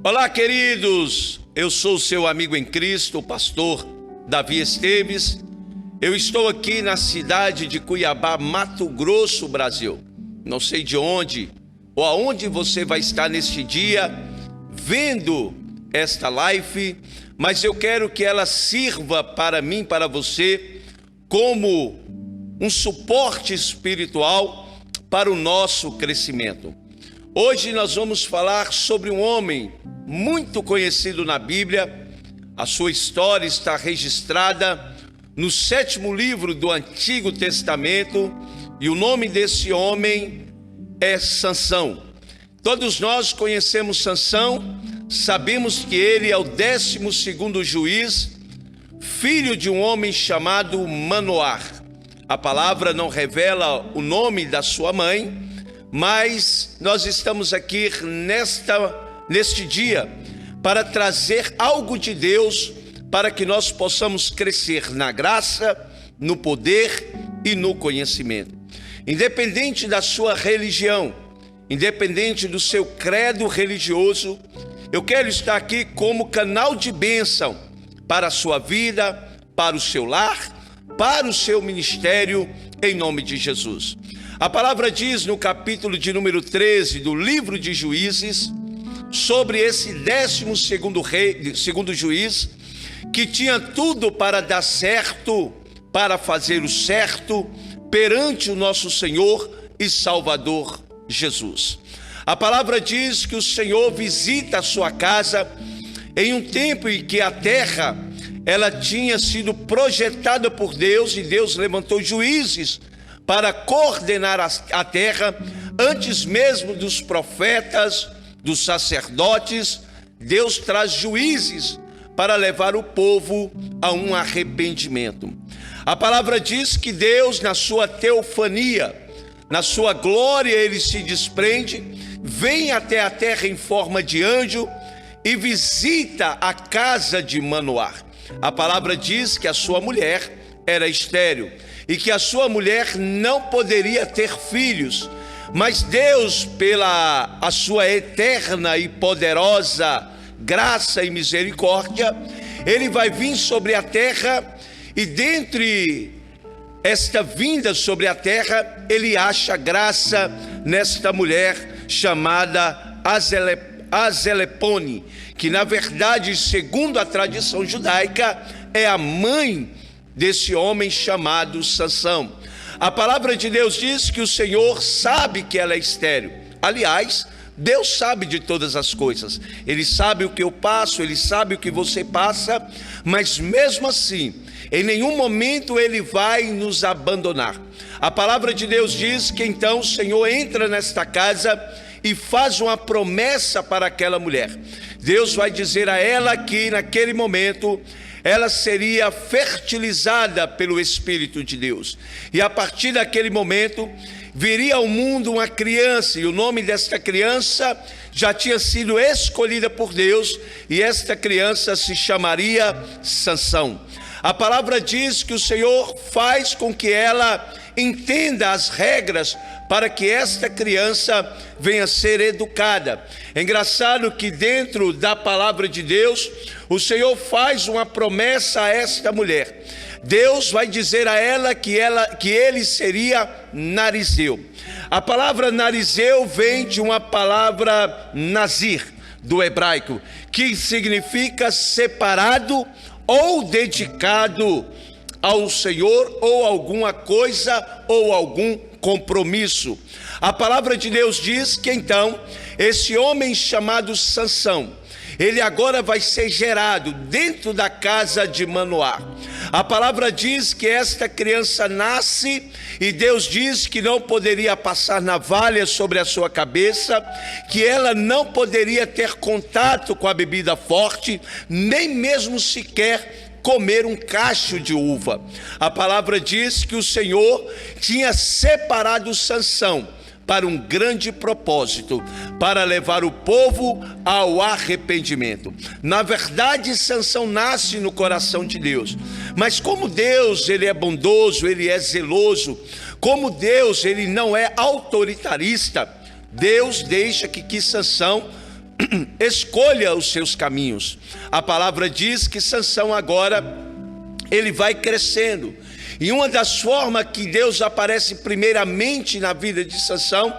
Olá, queridos, eu sou o seu amigo em Cristo, o pastor Davi Esteves. Eu estou aqui na cidade de Cuiabá, Mato Grosso, Brasil. Não sei de onde ou aonde você vai estar neste dia vendo esta live, mas eu quero que ela sirva para mim, para você, como um suporte espiritual para o nosso crescimento. Hoje nós vamos falar sobre um homem muito conhecido na Bíblia. A sua história está registrada no 7º livro do Antigo Testamento e o nome desse homem é Sansão. Todos nós conhecemos Sansão, sabemos que ele é o 12º juiz, filho de um homem chamado Manoá. A palavra não revela o nome da sua mãe, mas nós estamos aqui neste dia para trazer algo de Deus para que nós possamos crescer na graça, no poder e no conhecimento. Independente da sua religião, independente do seu credo religioso, eu quero estar aqui como canal de bênção para a sua vida, para o seu lar, para o seu ministério, em nome de Jesus. A palavra diz no capítulo de número 13 do livro de Juízes, sobre esse 12º juiz, que tinha tudo para dar certo, para fazer o certo perante o nosso Senhor e Salvador Jesus. A palavra diz que o Senhor visita a sua casa em um tempo em que a terra ela tinha sido projetada por Deus, e Deus levantou juízes para coordenar a terra. Antes mesmo dos profetas, dos sacerdotes, Deus traz juízes para levar o povo a um arrependimento. A palavra diz que Deus, na sua teofania, na sua glória, ele se desprende, vem até a terra em forma de anjo e visita a casa de Manoá. A palavra diz que a sua mulher era estéril e que a sua mulher não poderia ter filhos, mas Deus, pela a sua eterna e poderosa graça e misericórdia, ele vai vir sobre a terra, e dentre esta vinda sobre a terra, ele acha graça nesta mulher chamada Azelepone, que na verdade, segundo a tradição judaica, é a mãe desse homem chamado Sansão. A palavra de Deus diz que o Senhor sabe que ela é estéril. Aliás, Deus sabe de todas as coisas. Ele sabe o que eu passo, Ele sabe o que você passa, mas mesmo assim, em nenhum momento Ele vai nos abandonar. A palavra de Deus diz que então o Senhor entra nesta casa e faz uma promessa para aquela mulher. Deus vai dizer a ela que naquele momento ela seria fertilizada pelo Espírito de Deus. E a partir daquele momento, viria ao mundo uma criança, e o nome desta criança já tinha sido escolhida por Deus, e esta criança se chamaria Sansão. A palavra diz que o Senhor faz com que ela entenda as regras para que esta criança venha a ser educada. É engraçado que dentro da palavra de Deus, o Senhor faz uma promessa a esta mulher. Deus vai dizer a ela que ele seria narizeu. A palavra narizeu vem de uma palavra nazir, do hebraico, que significa separado ou dedicado ao Senhor, ou alguma coisa, ou algum compromisso. A palavra de Deus diz que então esse homem chamado Sansão, ele agora vai ser gerado dentro da casa de Manoá. A palavra diz que esta criança nasce, e Deus diz que não poderia passar navalha sobre a sua cabeça, que ela não poderia ter contato com a bebida forte, nem mesmo sequer comer um cacho de uva. A palavra diz que o Senhor tinha separado Sansão para um grande propósito, para levar o povo ao arrependimento. Na verdade, Sansão nasce no coração de Deus, mas como Deus, ele é bondoso, ele é zeloso, como Deus, ele não é autoritarista, Deus deixa que Sansão escolha os seus caminhos. A palavra diz que Sansão agora, ele vai crescendo. E uma das formas que Deus aparece primeiramente na vida de Sansão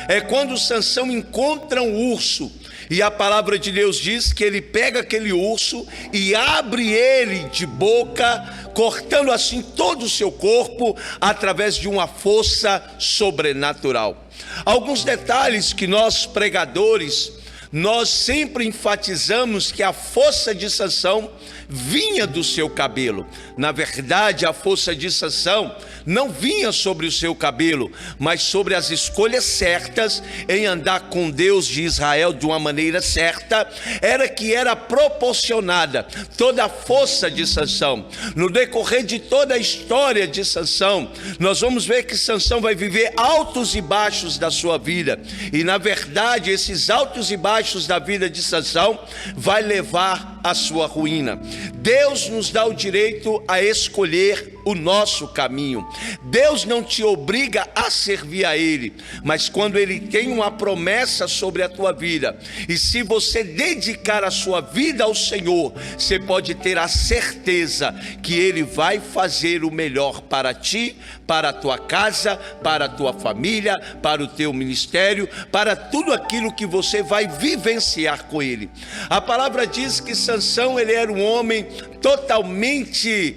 é quando Sansão encontra um urso. E a palavra de Deus diz que ele pega aquele urso e abre ele de boca, cortando assim todo o seu corpo através de uma força sobrenatural. Alguns detalhes que nós pregadores, nós sempre enfatizamos que a força de Sansão vinha do seu cabelo. Na verdade, a força de Sansão não vinha sobre o seu cabelo, mas sobre as escolhas certas em andar com Deus de Israel de uma maneira certa, era proporcionada toda a força de Sansão. No decorrer de toda a história de Sansão, nós vamos ver que Sansão vai viver altos e baixos da sua vida, e na verdade esses altos e baixos da vida de Sansão vai levar à sua ruína. Deus nos dá o direito a escolher o nosso caminho. Deus não te obriga a servir a Ele, mas quando Ele tem uma promessa sobre a tua vida, e se você dedicar a sua vida ao Senhor, você pode ter a certeza que Ele vai fazer o melhor para ti, para a tua casa, para a tua família, para o teu ministério, para tudo aquilo que você vai vivenciar com Ele. A palavra diz que Sansão, ele era um homem totalmente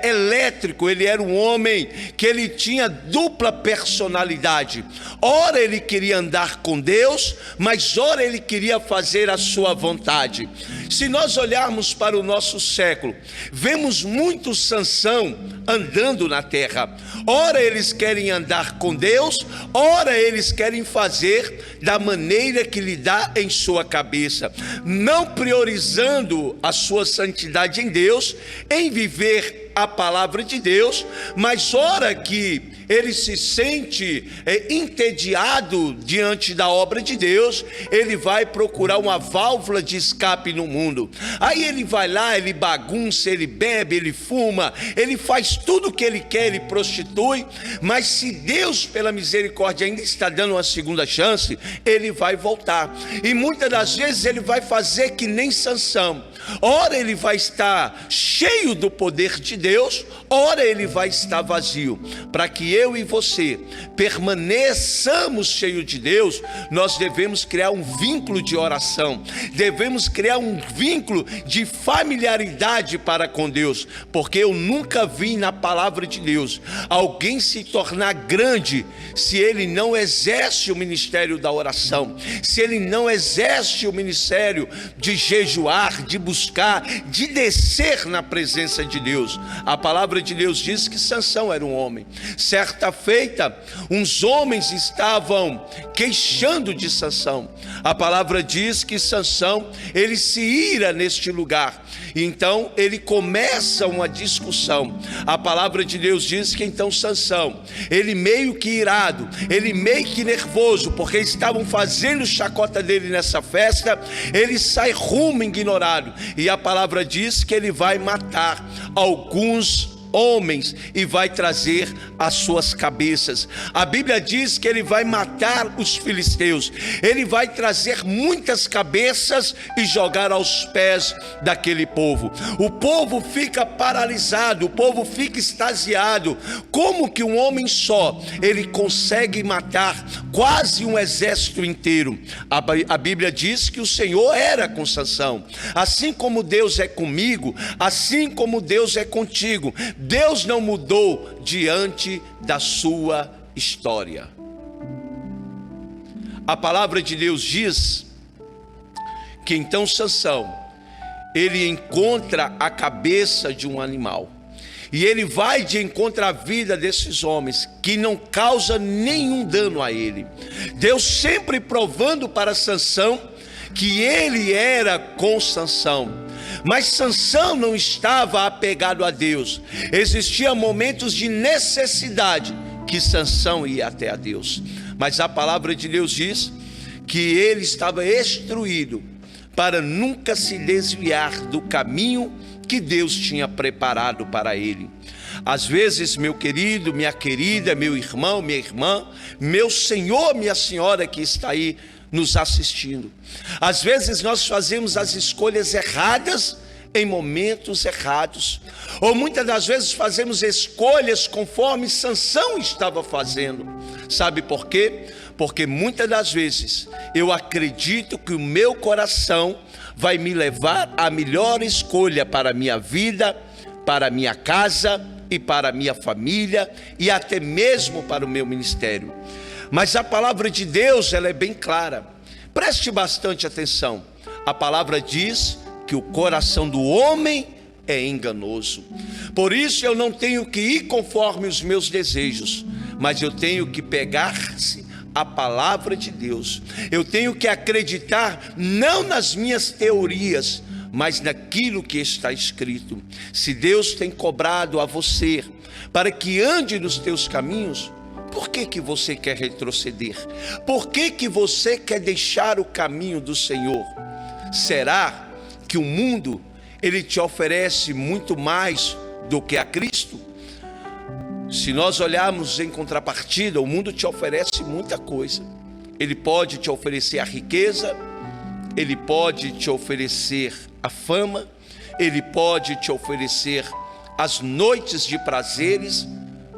elétrico. Ele era um homem que ele tinha dupla personalidade. Ora ele queria andar com Deus, mas ora ele queria fazer a sua vontade. Se nós olharmos para o nosso século, vemos muito Sansão andando na terra. Ora eles querem andar com Deus, ora eles querem fazer da maneira que lhe dá em sua cabeça, não priorizando a sua santidade em Deus, em viver a palavra de Deus, mas ora que ele se sente entediado diante da obra de Deus, ele vai procurar uma válvula de escape no mundo. Aí ele vai lá, ele bagunça, ele bebe, ele fuma, ele faz tudo o que ele quer, ele prostitui, mas se Deus pela misericórdia ainda está dando uma segunda chance, ele vai voltar. E muitas das vezes ele vai fazer que nem Sansão. Ora ele vai estar cheio do poder de Deus, ora ele vai estar vazio. Para que eu e você permaneçamos cheios de Deus, nós devemos criar um vínculo de oração, devemos criar um vínculo de familiaridade para com Deus, porque eu nunca vi na palavra de Deus alguém se tornar grande se ele não exerce o ministério da oração, se ele não exerce o ministério de jejuar, de buscar, de descer na presença de Deus. A palavra de Deus diz que Sansão era um homem. Certa feita, uns homens estavam queixando de Sansão. A palavra diz que Sansão, ele se ira neste lugar. Então ele começa uma discussão. A palavra de Deus diz que então Sansão, ele meio que irado, ele meio que nervoso, porque estavam fazendo chacota dele nessa festa, ele sai rumo ignorado. E a palavra diz que ele vai matar alguns homens e vai trazer as suas cabeças. A Bíblia diz que ele vai matar os filisteus, ele vai trazer muitas cabeças e jogar aos pés daquele povo. O povo fica paralisado, o povo fica extasiado. Como que um homem só, ele consegue matar quase um exército inteiro? A Bíblia diz que o Senhor era com Sansão. Assim como Deus é comigo, assim como Deus é contigo. Deus não mudou diante da sua história. A palavra de Deus diz que então Sansão, ele encontra a cabeça de um animal. E ele vai de encontro à vida desses homens, que não causa nenhum dano a ele. Deus sempre provando para Sansão que ele era com Sansão. Mas Sansão não estava apegado a Deus. Existiam momentos de necessidade que Sansão ia até a Deus. Mas a palavra de Deus diz que ele estava instruído para nunca se desviar do caminho que Deus tinha preparado para ele. Às vezes, meu querido, minha querida, meu irmão, minha irmã, meu senhor, minha senhora que está aí nos assistindo. Às vezes nós fazemos as escolhas erradas em momentos errados, ou muitas das vezes fazemos escolhas conforme Sansão estava fazendo. Sabe por quê? Porque muitas das vezes eu acredito que o meu coração vai me levar à melhor escolha para a minha vida, para a minha casa e para a minha família e até mesmo para o meu ministério. Mas a palavra de Deus, ela é bem clara. Preste bastante atenção. A palavra diz que o coração do homem é enganoso. Por isso eu não tenho que ir conforme os meus desejos, mas eu tenho que pegar-se a palavra de Deus. Eu tenho que acreditar não nas minhas teorias, mas naquilo que está escrito. Se Deus tem cobrado a você para que ande nos teus caminhos, por que você quer retroceder? Por que você quer deixar o caminho do Senhor? Será que o mundo, ele te oferece muito mais do que a Cristo? Se nós olharmos em contrapartida, o mundo te oferece muita coisa. Ele pode te oferecer a riqueza, ele pode te oferecer a fama, ele pode te oferecer as noites de prazeres,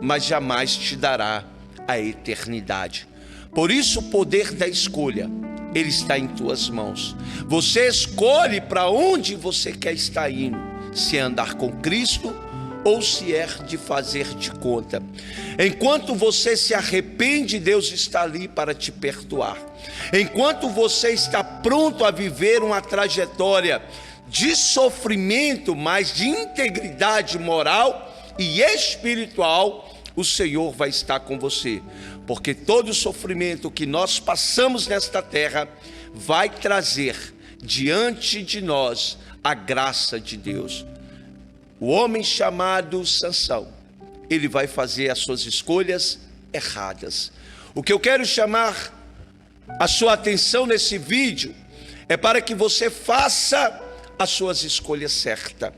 mas jamais te dará a eternidade. Por isso o poder da escolha, ele está em tuas mãos. Você escolhe para onde você quer estar indo, se é andar com Cristo ou se é de fazer de conta. Enquanto você se arrepende, Deus está ali para te perdoar. Enquanto você está pronto a viver uma trajetória de sofrimento, mas de integridade moral e espiritual, o Senhor vai estar com você, porque todo o sofrimento que nós passamos nesta terra vai trazer diante de nós a graça de Deus. O homem chamado Sansão, ele vai fazer as suas escolhas erradas. O que eu quero chamar a sua atenção nesse vídeo é para que você faça as suas escolhas certas.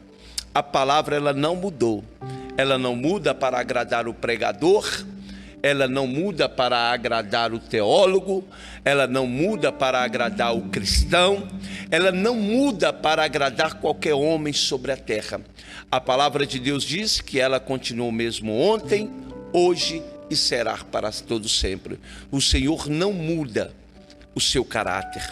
A palavra, ela não mudou. Ela não muda para agradar o pregador, ela não muda para agradar o teólogo, ela não muda para agradar o cristão, ela não muda para agradar qualquer homem sobre a terra. A palavra de Deus diz que ela continua o mesmo ontem, hoje e será para todo sempre. O Senhor não muda o seu caráter.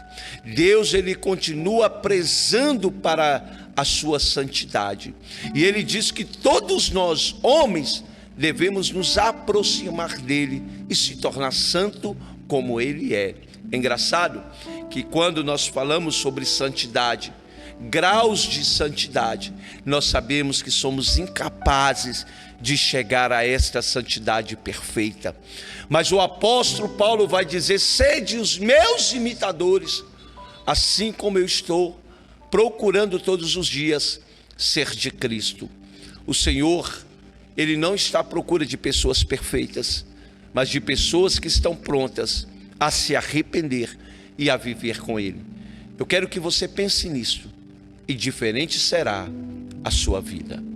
Deus, ele continua prezando para a sua santidade. E ele diz que todos nós, homens, devemos nos aproximar dele e se tornar santo como ele é. É engraçado que quando nós falamos sobre santidade, graus de santidade, nós sabemos que somos incapazes de chegar a esta santidade perfeita. Mas o apóstolo Paulo vai dizer: sede os meus imitadores, assim como eu estou procurando todos os dias ser de Cristo. O Senhor, ele não está à procura de pessoas perfeitas, mas de pessoas que estão prontas a se arrepender e a viver com ele. Eu quero que você pense nisso, e diferente será a sua vida.